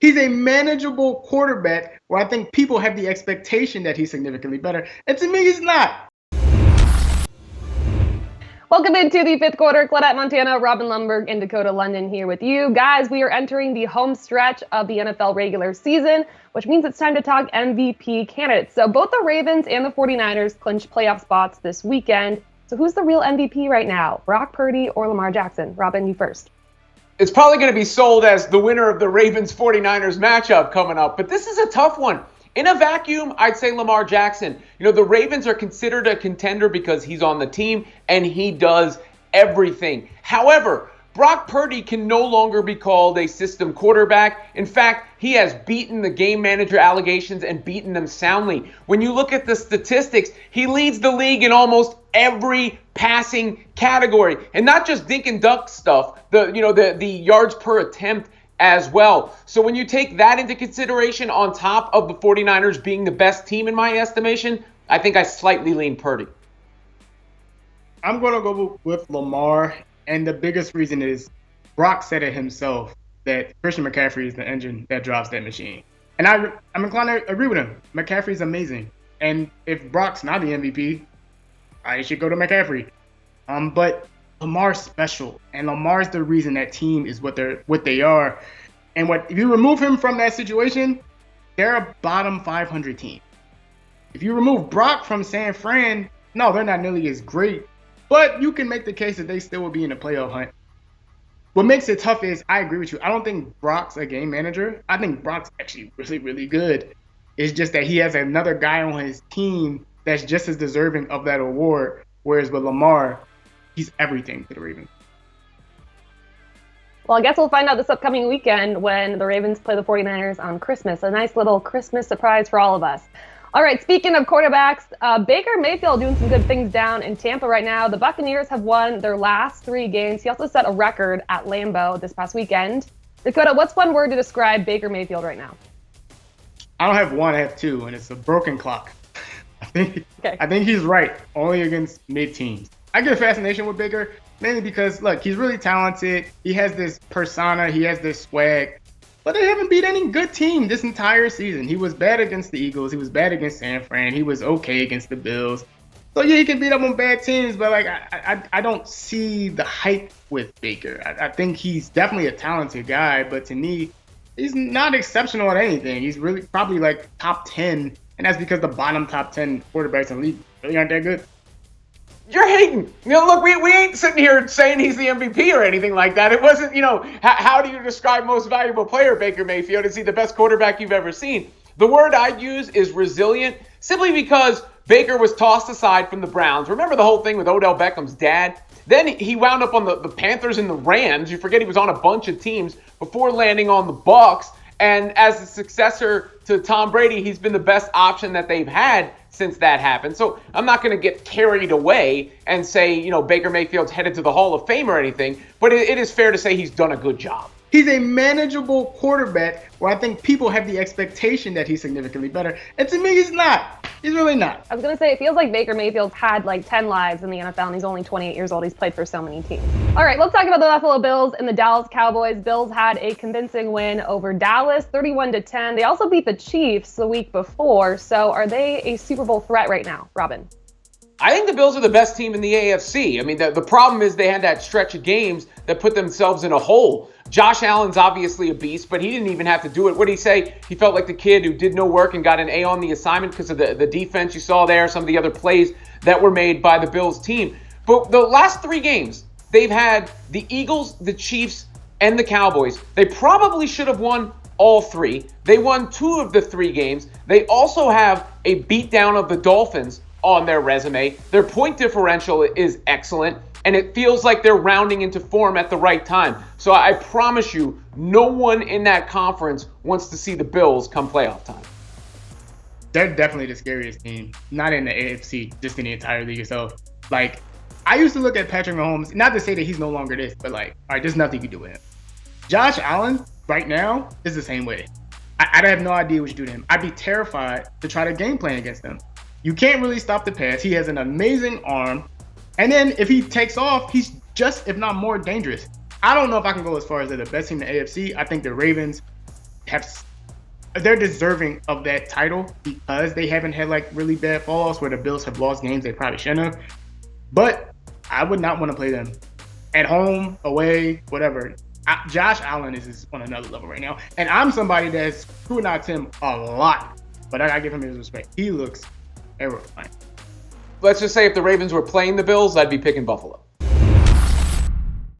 He's a manageable quarterback where I think people have the expectation that he's significantly better. And to me, he's not. Welcome into the fifth quarter. Claudette Montana, Robin Lundberg, and Dakota London here with you. Guys, we are entering the home stretch of the NFL regular season, which means it's time to talk MVP candidates. So both the Ravens and the 49ers clinched playoff spots this weekend. So who's the real MVP right now? Brock Purdy or Lamar Jackson? Robin, you first. It's probably going to be sold as the winner of the Ravens-49ers matchup coming up, but this is a tough one. In a vacuum, I'd say Lamar Jackson. The Ravens are considered a contender because he's on the team and he does everything. However, Brock Purdy can no longer be called a system quarterback. In fact, he has beaten the game manager allegations and beaten them soundly. When you look at the statistics, he leads the league in almost every passing category. And not just dink and dunk stuff, the yards per attempt as well. So when you take that into consideration on top of the 49ers being the best team in my estimation, I think I slightly lean Purdy. I'm going to go with Lamar, and the biggest reason is Brock said it himself that Christian McCaffrey is the engine that drives that machine. And I'm inclined to agree with him. McCaffrey's amazing. And if Brock's not the MVP, I should go to McCaffrey. But Lamar's special, and Lamar's the reason that team is what they are. And if you remove him from that situation, they're a bottom 500 team. If you remove Brock from San Fran, no, they're not nearly as great, but you can make the case that they still will be in the playoff hunt. What makes it tough is, I agree with you, I don't think Brock's a game manager. I think Brock's actually really, really good. It's just that he has another guy on his team that's just as deserving of that award, whereas with Lamar, he's everything to the Ravens. Well, I guess we'll find out this upcoming weekend when the Ravens play the 49ers on Christmas. A nice little Christmas surprise for all of us. All right, speaking of quarterbacks, Baker Mayfield doing some good things down in Tampa right now. The Buccaneers have won their last 3 games. He also set a record at Lambeau this past weekend. Dakota, what's one word to describe Baker Mayfield right now? I don't have one, I have 2, and it's a broken clock. I think he's right, only against mid-teams. I get a fascination with Baker, mainly because, look, he's really talented. He has this persona. He has this swag. But they haven't beat any good team this entire season. He was bad against the Eagles. He was bad against San Fran. He was okay against the Bills. So, yeah, he can beat up on bad teams, but, I don't see the hype with Baker. I think he's definitely a talented guy, but to me, he's not exceptional at anything. He's really probably, top 10, and that's because the bottom top 10 quarterbacks in the league really aren't that good. You're hating. Look, we ain't sitting here saying he's the MVP or anything like that. It wasn't, how do you describe most valuable player, Baker Mayfield? Is he the best quarterback you've ever seen? The word I'd use is resilient, simply because Baker was tossed aside from the Browns. Remember the whole thing with Odell Beckham's dad? Then he wound up on the Panthers and the Rams. You forget he was on a bunch of teams before landing on the Bucs. And as the successor to Tom Brady, he's been the best option that they've had since that happened. So I'm not going to get carried away and say, Baker Mayfield's headed to the Hall of Fame or anything, but it is fair to say he's done a good job. He's a manageable quarterback where I think people have the expectation that he's significantly better. And to me, he's not. He's really not. I was going to say, it feels like Baker Mayfield's had 10 lives in the NFL, and he's only 28 years old. He's played for so many teams. All right, let's talk about the Buffalo Bills and the Dallas Cowboys. Bills had a convincing win over Dallas, 31-10. They also beat the Chiefs the week before. So are they a Super Bowl threat right now, Robin? I think the Bills are the best team in the AFC. I mean, the problem is they had that stretch of games that put themselves in a hole. Josh Allen's obviously a beast, but he didn't even have to do it. What did he say? He felt like the kid who did no work and got an A on the assignment because of the defense you saw there, some of the other plays that were made by the Bills team. But the last 3 games, they've had the Eagles, the Chiefs, and the Cowboys. They probably should have won all 3. They won 2 of the 3 games. They also have a beatdown of the Dolphins on their resume. Their point differential is excellent, and it feels like they're rounding into form at the right time. So I promise you, no one in that conference wants to see the Bills come playoff time. They're definitely the scariest team, not in the AFC, just in the entire league itself. I used to look at Patrick Mahomes, not to say that he's no longer this, but all right, there's nothing you can do with him. Josh Allen, right now, is the same way. I have no idea what you do to him. I'd be terrified to try to game plan against him. You can't really stop the pass. He has an amazing arm. And then if he takes off, he's just, if not more, dangerous. I don't know if I can go as far as they're the best team in the AFC. I think the Ravens they're deserving of that title because they haven't had like really bad fallouts where the Bills have lost games they probably shouldn't have. But I would not want to play them at home, away, whatever. Josh Allen is on another level right now, and I'm somebody that's scrutinized him a lot, but I gotta give him his respect. He looks terrifying. Let's just say if the Ravens were playing the Bills, I'd be picking Buffalo.